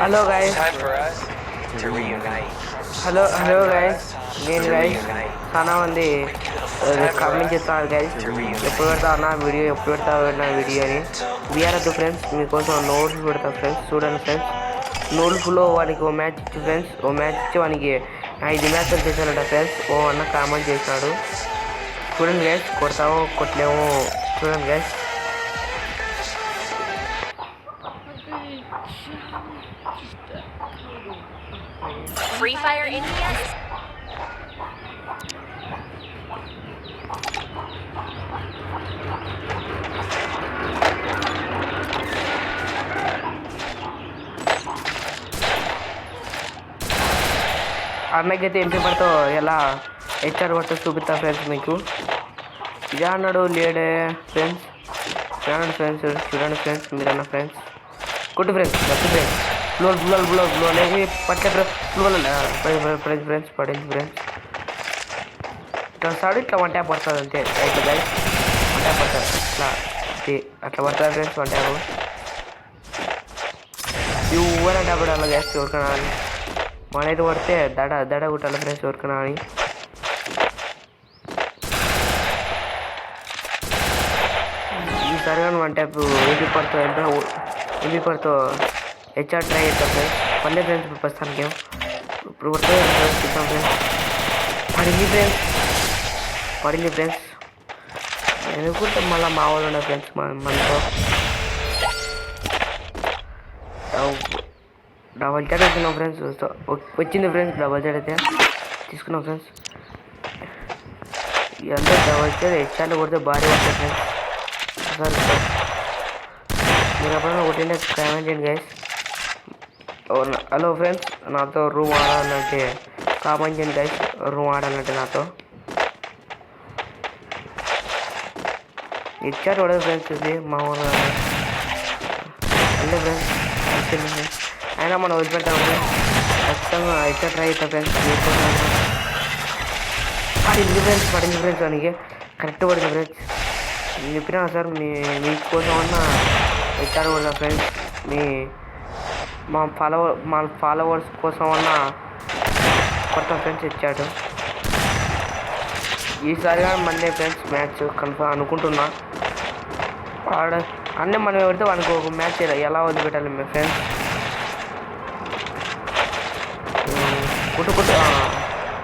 Hello guys Time for us to reunite. Hello guys నేను guys చాలా మంది comment చేస్తున్నారు గైస్ ఎప్పుడు పెడతా అన్న వీడియో ఎప్పుడు పెడతావు నా వీడియోని వీఆర్ వద్దు ఫ్రెండ్స్ మీకోసం నోట్స్ పెడతా ఫ్రెండ్స్ చూడండి ఫ్రెండ్స్ నోట్స్లో వానికి ఓ మ్యాచ్ ఇచ్చి ఫ్రెండ్స్ ఓ మ్యాచ్ ఇచ్చి వానికి 5 మ్యాచ్లు చేశానంట ఫ్రెండ్స్ ఓ అన్న కామెంట్ చేసినాడు చూడండి గైస్ కొడతామో కొట్టలేమో చూడండి guys Free Fire India is అన్నకైతే ఎంపీ పడితో ఎలా హెచ్ఆర్ పడితో చూపిస్తా ఫ్రెండ్స్ మీకు ఇదే అన్నాడు లేడే ఫ్రెండ్స్ చూడండి ఫ్రెండ్స్ చూడండి ఫ్రెండ్స్ మీరన్న ఫ్రెండ్స్ కొట్టు ఫ్రెండ్స్ కొట్టు ఫ్రెండ్స్ బ్లో అనేది పట్టే ఫ్రెండ్స్ ఫ్రెండ్స్ పడింది ఫ్రెండ్స్ ఇట్లా వస్తాడు ఇట్లా వన్ ట్యాప్ పడుతుంది అంతే ఇట్లా గైస్ వన్ ట్యాప్ పడతారు ఇట్లా అట్లా పడతారు ఫ్రెండ్స్ వన్ ట్యాప్ ఎవరైనా ట్యాప్ పడాలి గ్యాస్ ఎవరికైనా అని మనైతే పడితే దడ కుట్టాలి ఫ్రెండ్స్ ఎవరికైనా అని ఈసారి కానీ వన్ ట్యాప్ ఎంపీ పడుతో హెచ్ఆర్ ట్రై చేద్దాం ఫ్రెండ్స్ పల్లె ఫ్రెండ్స్ ప్రస్తుతానికి ఇప్పుడు కొడితే చూద్దాం ఫ్రెండ్స్ పడింది ఫ్రెండ్స్ ఎందుకుంటే మళ్ళీ మా వాళ్ళు ఉండే ఫ్రెండ్స్ మనతో డబల్ చాట్ వచ్చినాం ఫ్రెండ్స్ వచ్చింది ఫ్రెండ్స్ డబల్ చాట్ అయితే తీసుకున్నాం ఫ్రెండ్స్ ఇదంతా డబల్ చాట్ హెచ్ఆర్లో కొడితే భారీ పడుతుంది ఫ్రెండ్స్ సార్ మీరు ఎప్పుడైనా కొట్టిండే కామెంట్ చేయండి గైస్ హలో ఫ్రెండ్స్ నాతో రూమ్ ఆడాలంటే కామెంట్ చేయండి గైస్ రూమ్ ఆడాలంటే నాతో ఇచ్చారు కూడా ఫ్రెండ్స్ ఇది మా ఊరు అంటే ఫ్రెండ్స్ అయినా మనం వదిలిపెట్టాము ఖచ్చితంగా అయితే ట్రై అవుతాం ఫ్రెండ్స్ పడింది ఫ్రెండ్స్ వానికి కరెక్ట్ పడింది ఫ్రెండ్స్ నేను చెప్పినా సార్ మీకోసం అన్న ఇచ్చారు కూడా ఫ్రెండ్స్ మా ఫాలోవర్స్ కోసం అన్న కొత్త ఫ్రెండ్స్ ఇచ్చాడు ఈసారిగా మళ్ళీ ఫ్రెండ్స్ మ్యాచ్ కన్ఫర్మ్ అనుకుంటున్నా అన్నీ మనం పెడితే వానికి ఒక మ్యాచ్ ఎలా వదిలిపెట్టాలి మీ ఫ్రెండ్స్ కుట్టు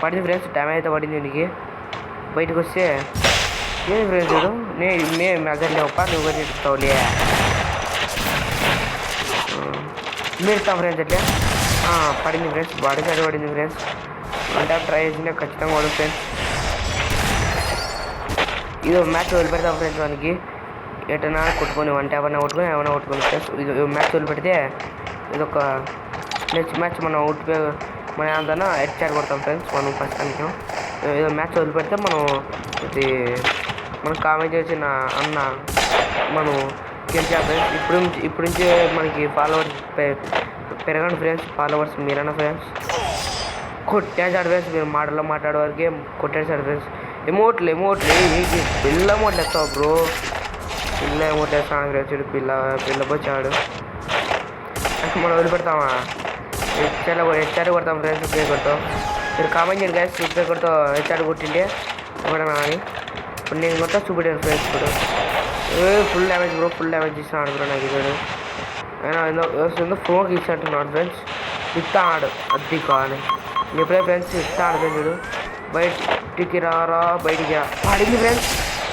పడింది ఫ్రెండ్స్ డ్యామేజ్ అయితే పడింది దీనికి బయటకు వస్తే ఏది ఫ్రెండ్స్ చూడు మేము మెజర్ లేవప్ప నువ్వు చెప్తావులే మీరు ఇస్తాం ఫ్రెండ్స్ ఎట్లే పడింది ఫ్రెండ్స్ బాడీ సైడ్ పడింది ఫ్రెండ్స్ అంటే ట్రై చేసిందే ఖచ్చితంగా పడు ఫ్రెండ్స్ ఇది మ్యాచ్ వదిలిపెడతాం ఫ్రెండ్స్ మనకి ఎటైనా కొట్టుకొని వన్ ట్యాప్ అయినా కొట్టుకొని ఏమైనా కొట్టుకొని ఫ్రెండ్స్ ఇది మ్యాచ్ వదిలిపెడితే ఇదొక నెక్స్ట్ మ్యాచ్ మనం మన అంతా హెచ్ఆర్ కొడతాం ఫ్రెండ్స్ మనం ప్రస్తుతానికి ఏదో మ్యాచ్ వదిలిపెడితే మనం ఇది మనం కామెంట్ చేసిన అన్న మనం గెలిచా ఫ్రెండ్స్ ఇప్పుడు నుంచి మనకి ఫాలోవర్స్ పెరగండి ఫ్రెండ్స్ ఫాలోవర్స్ మీరన్నా ఫ్రెండ్స్ కొట్టేసాడు ఫ్రెండ్స్ మీరు మాట్లాడే వరకే కొట్టేసాడు ఫ్రెండ్స్ ఎమోట్లు పిల్ల ఎమోట్లు వేస్తావు బ్రో పిల్ల ఎమోట్లు వేస్తాను ఫ్రెండ్స్ పిల్ల వచ్చాడు మనం వదిలిపెడతామా హెచ్ఆర్ కొడతాం ఫ్రెండ్స్ ప్లే కొడతాం మీరు కామెంట్ చేయండి గ్యాస్ ప్లే కొడతాం హెచ్ఆర్ కొట్టిండే ఒకటనా అని ఇప్పుడు నేను కొత్త చూపెట్టాను ఫ్రెండ్స్ ఇప్పుడు full damage bro full damage ఇస్తున్నాడు బ్రో నాకు ఇద్దరు అయినా ఏదో ఫోన్కి ఇచ్చినట్టున్నాడు ఫ్రెండ్స్ ఇస్తాడు అది కానీ ఎప్పుడే ఫ్రెండ్స్ ఇస్తాడు ఫ్రెండ్స్ బయటికి రారా బయటికి రా పడింది ఫ్రెండ్స్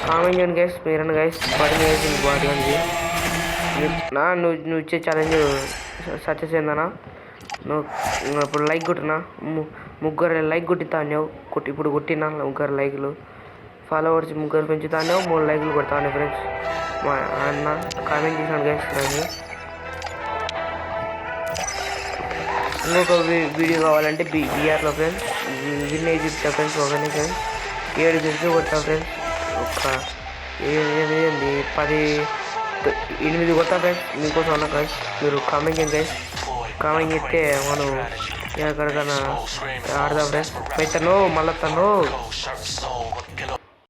కామెంట్ చేయండి గైస్ మీరన్న గైస్ పడింది గైస్ బాడీ ఉంది నువ్వు ఇచ్చే ఛాలెంజ్ సక్సెస్ అయిందనా నువ్వు ఇప్పుడు లైక్ కొట్టినా ముగ్గురు లైక్ కొట్టిస్తాను ఇప్పుడు కొట్టినా ముగ్గురు లైక్లు ఫాలోవర్స్ ముగ్గురు పెంచుతాను 3 లైక్లు కొడతాను ఫ్రెండ్స్ మా అన్న కామెంట్ చేశాను గైస్ నాకు ఇంకొక వీడియో కావాలంటే బీఆర్లో ఫ్రెండ్స్ విలేజ్ ఇస్తా ఫ్రెండ్స్ ఒకనే ఫ్రెండ్స్ 7 గెలిచి కొడతా ఫ్రెండ్స్ ఒక 8 కొడతా ఫ్రెండ్స్ మీకోసం అన్న గైస్ మీరు కామెంట్ చేయండి గైస్ కామెంట్ చేస్తే మనం ఎక్కడికైనా ఆడదాం ఫ్రెండ్స్ పోతాను మళ్ళీ తను